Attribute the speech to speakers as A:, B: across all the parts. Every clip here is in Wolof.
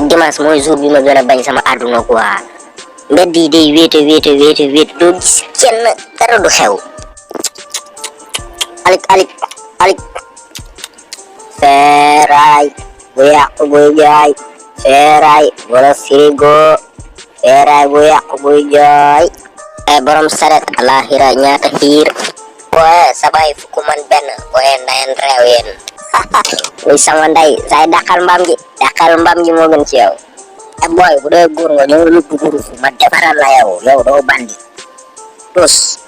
A: dimanche mooy jour bi ma gën a bañ sama àdduna quoi mbedd yi day wéete doo gis kenn dara du xew alik feeraay bu yàqu buy jooy feeraay wala frigo feeraay bu yàqu buy jooy ay borom saret alaxira ñaata xiir booye sabay fukku man benn booye ndayen reew yéen muy sama nday say dàqal mbaam ji moo gën ci yow booy bu dee góor nga ñëw lu duguru fu ma defaral la yow doo bandi tus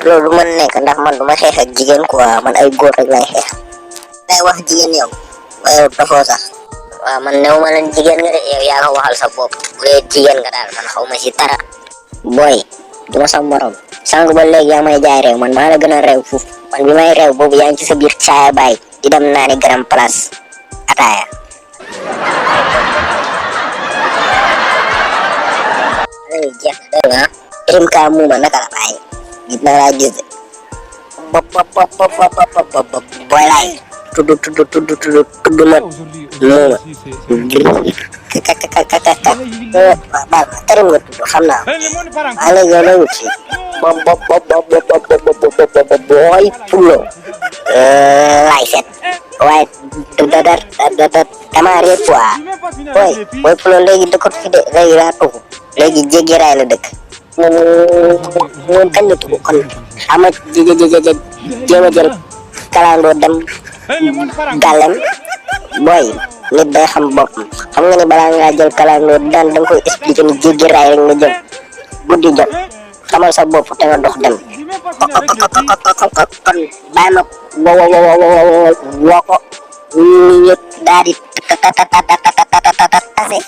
A: loolu mën nekk ndax man du ma xeex ak jigéen quoi man ay góor rek lay xeex day wax jigéen yow waaye dafoo sax waaw man new ma leen jigéen nga de yow yaa ko waxal sa bopp bu dee jigéen nga daal man xaw ma si dara booy du ma sa morom sang ba léegi yaa may jaay réew man maa la gën a réew foofu man bi may réew boobu yaa ngi ci sa biir caaya baay di dem naa ni grand place ataaya jeex na dégg nga rim ka muuma naka la bàyyi gis naa laa gis de booy laay tudd ma muuma baal ma tërim nga tudd xam naa waa léegi yow la wut si booy pulo laay set waaye dama réer quoi booy pulo léegi dëkkatu fi de léegi laa tuxu léegi jéggi raay la dëkk moom kañ la tuxu kon ama jéem a jël kalandoo dem gàllem booy nit day xam boppam xam nga ni balaa ngaa jël kalandoo daan da nga koy expliquer ni jéggi raay rek nga jëm guddi jot xamal sa bopp te nga dox dem kon bàyyi ma woo ko ñu daal di tase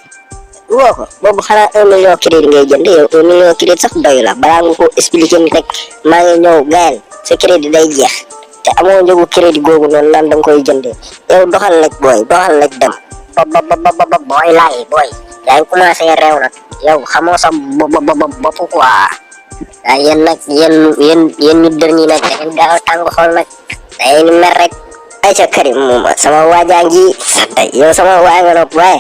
A: woo ko boobu xanaa 1 million crédit ngay jënd yow 1 million crédit sax doy la balaa nga ko expliquer ni rek maa ngi ñëw gayen sa crédit day jeex te amoo njëgu crédit googu noonu lan da nga koy jëndee yow doxal rek booy dem booy laay booy yaa ngi commencé réew nag yow xamoo sa bopp quoi waaye yéen nag yéen ñu dër ñi nag da ngeen gaaw a tàng xool nag da ngeen mer rek ay ca Karim muuma sama waajaa ngi yow sama waay nga nopp waaye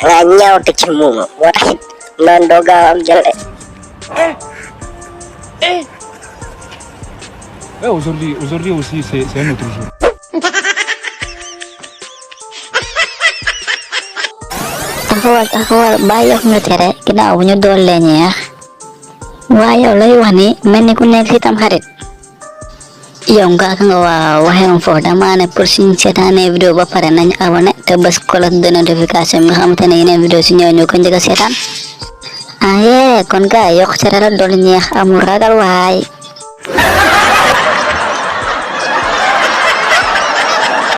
A: dangaa ñaaw te ci muuma moo tax it man doo gaaw am jël
B: aujourd'hui aussi c'est un autre jour.
C: taxawal bàyyi yof ñu tere ginnaaw bu ñu doole ñeex waa yow lay wax ni mel ni ku nekk si tam xarit yow nga waxee foofu dama ne pour suñu seetaanee vidéo ba pare nañ abonné te bës cloche de notification bi nga xamante ne yeneen vidéo si ñëw ñu ko njëkk a seetaan kon gars yokk tere la dool ñeex amul ragal waay